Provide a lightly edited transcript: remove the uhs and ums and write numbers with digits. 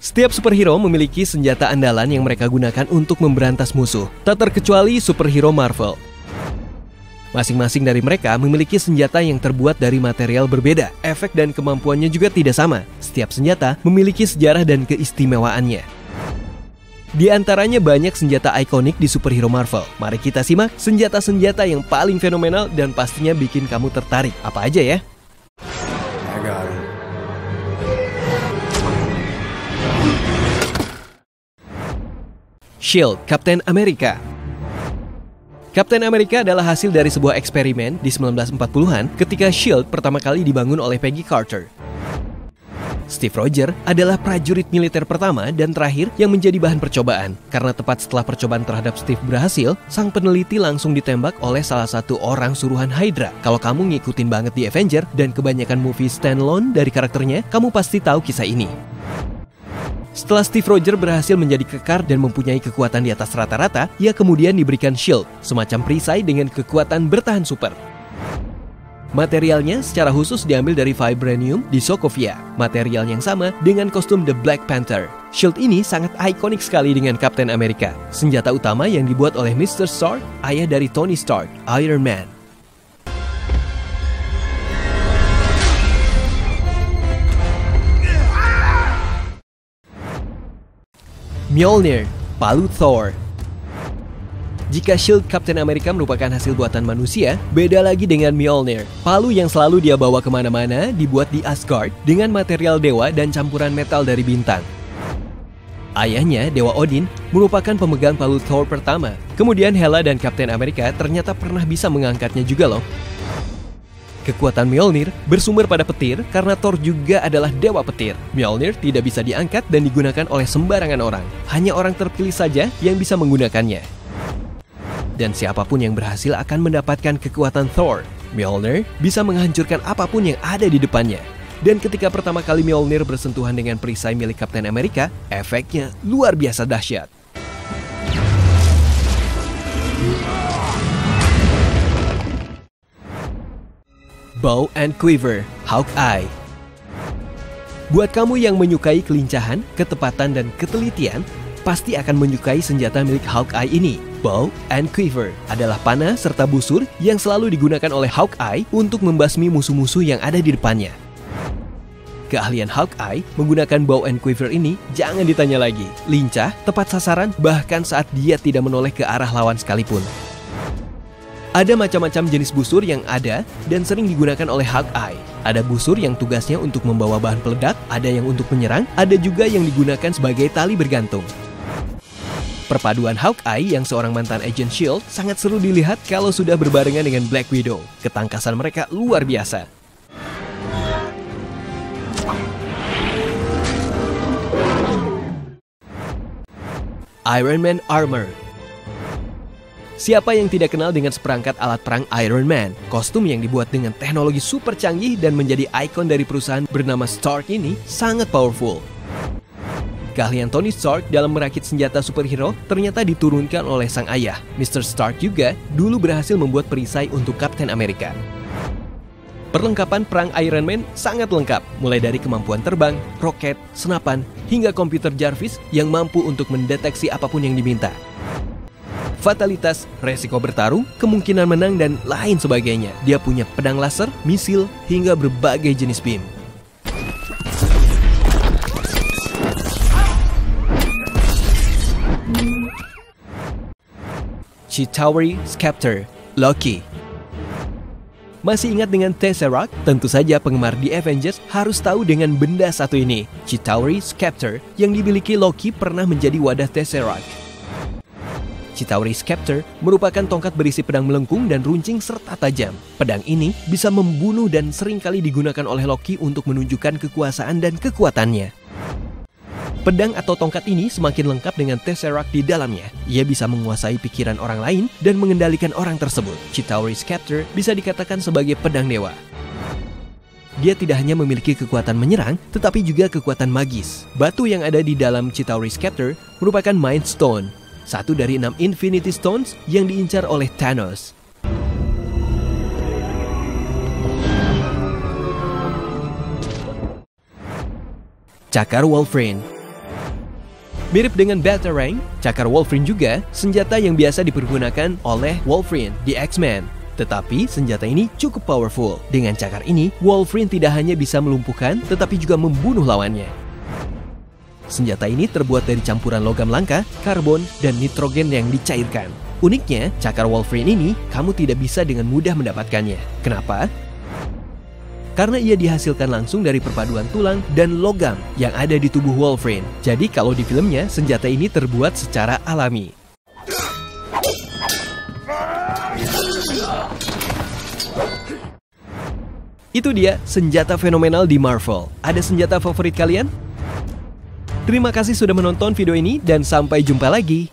Setiap superhero memiliki senjata andalan yang mereka gunakan untuk memberantas musuh, tak terkecuali superhero Marvel. Masing-masing dari mereka memiliki senjata yang terbuat dari material berbeda. Efek dan kemampuannya juga tidak sama. Setiap senjata memiliki sejarah dan keistimewaannya. Di antaranya banyak senjata ikonik di superhero Marvel. Mari kita simak senjata-senjata yang paling fenomenal dan pastinya bikin kamu tertarik. Apa aja ya? Shield, Captain America. Captain America adalah hasil dari sebuah eksperimen di 1940-an ketika Shield pertama kali dibangun oleh Peggy Carter. Steve Rogers adalah prajurit militer pertama dan terakhir yang menjadi bahan percobaan. Karena tepat setelah percobaan terhadap Steve berhasil, sang peneliti langsung ditembak oleh salah satu orang suruhan Hydra. Kalau kamu ngikutin banget di Avenger dan kebanyakan movie standalone dari karakternya, kamu pasti tahu kisah ini. Setelah Steve Rogers berhasil menjadi kekar dan mempunyai kekuatan di atas rata-rata, ia kemudian diberikan shield, semacam perisai dengan kekuatan bertahan super. Materialnya secara khusus diambil dari vibranium di Sokovia, material yang sama dengan kostum The Black Panther. Shield ini sangat ikonik sekali dengan Captain America, senjata utama yang dibuat oleh Mr. Stark, ayah dari Tony Stark, Iron Man. Mjolnir, palu Thor. Jika shield Captain America merupakan hasil buatan manusia, beda lagi dengan Mjolnir. Palu yang selalu dia bawa kemana-mana dibuat di Asgard dengan material dewa dan campuran metal dari bintang. Ayahnya, Dewa Odin, merupakan pemegang palu Thor pertama. Kemudian Hela dan Captain America ternyata pernah bisa mengangkatnya juga loh. Kekuatan Mjolnir bersumber pada petir karena Thor juga adalah dewa petir. Mjolnir tidak bisa diangkat dan digunakan oleh sembarangan orang. Hanya orang terpilih saja yang bisa menggunakannya. Dan siapapun yang berhasil akan mendapatkan kekuatan Thor. Mjolnir bisa menghancurkan apapun yang ada di depannya. Dan ketika pertama kali Mjolnir bersentuhan dengan perisai milik Captain America, efeknya luar biasa dahsyat. Bow and Quiver, Hawkeye. Buat kamu yang menyukai kelincahan, ketepatan, dan ketelitian, pasti akan menyukai senjata milik Hawkeye ini. Bow and Quiver adalah panah serta busur yang selalu digunakan oleh Hawkeye untuk membasmi musuh-musuh yang ada di depannya. Keahlian Hawkeye menggunakan Bow and Quiver ini jangan ditanya lagi. Lincah, tepat sasaran, bahkan saat dia tidak menoleh ke arah lawan sekalipun. Ada macam-macam jenis busur yang ada dan sering digunakan oleh Hawkeye. Ada busur yang tugasnya untuk membawa bahan peledak, ada yang untuk menyerang, ada juga yang digunakan sebagai tali bergantung. Perpaduan Hawkeye yang seorang mantan agent S.H.I.E.L.D. sangat seru dilihat kalau sudah berbarengan dengan Black Widow. Ketangkasan mereka luar biasa. Iron Man Armor. Siapa yang tidak kenal dengan seperangkat alat perang Iron Man? Kostum yang dibuat dengan teknologi super canggih dan menjadi ikon dari perusahaan bernama Stark ini sangat powerful. Keahlian Tony Stark dalam merakit senjata superhero ternyata diturunkan oleh sang ayah. Mr. Stark juga dulu berhasil membuat perisai untuk Captain America. Perlengkapan perang Iron Man sangat lengkap, mulai dari kemampuan terbang, roket, senapan, hingga komputer Jarvis yang mampu untuk mendeteksi apapun yang diminta. Fatalitas, resiko bertarung, kemungkinan menang, dan lain sebagainya. Dia punya pedang laser, misil, hingga berbagai jenis beam. Chitauri Scepter, Loki. Masih ingat dengan Tesseract? Tentu saja penggemar The Avengers harus tahu dengan benda satu ini. Chitauri Scepter yang dimiliki Loki pernah menjadi wadah Tesseract. Chitauri Scepter merupakan tongkat berisi pedang melengkung dan runcing serta tajam. Pedang ini bisa membunuh dan seringkali digunakan oleh Loki untuk menunjukkan kekuasaan dan kekuatannya. Pedang atau tongkat ini semakin lengkap dengan Tesseract di dalamnya. Ia bisa menguasai pikiran orang lain dan mengendalikan orang tersebut. Chitauri Scepter bisa dikatakan sebagai pedang dewa. Dia tidak hanya memiliki kekuatan menyerang, tetapi juga kekuatan magis. Batu yang ada di dalam Chitauri Scepter merupakan Mind Stone, satu dari 6 Infinity Stones yang diincar oleh Thanos. Cakar Wolverine. Mirip dengan Batarang, cakar Wolverine juga senjata yang biasa dipergunakan oleh Wolverine di X-Men. Tetapi senjata ini cukup powerful. Dengan cakar ini, Wolverine tidak hanya bisa melumpuhkan, tetapi juga membunuh lawannya. Senjata ini terbuat dari campuran logam langka, karbon, dan nitrogen yang dicairkan. Uniknya, cakar Wolverine ini kamu tidak bisa dengan mudah mendapatkannya. Kenapa? Karena ia dihasilkan langsung dari perpaduan tulang dan logam yang ada di tubuh Wolverine. Jadi kalau di filmnya, senjata ini terbuat secara alami. Itu dia senjata fenomenal di Marvel. Ada senjata favorit kalian? Terima kasih sudah menonton video ini dan sampai jumpa lagi.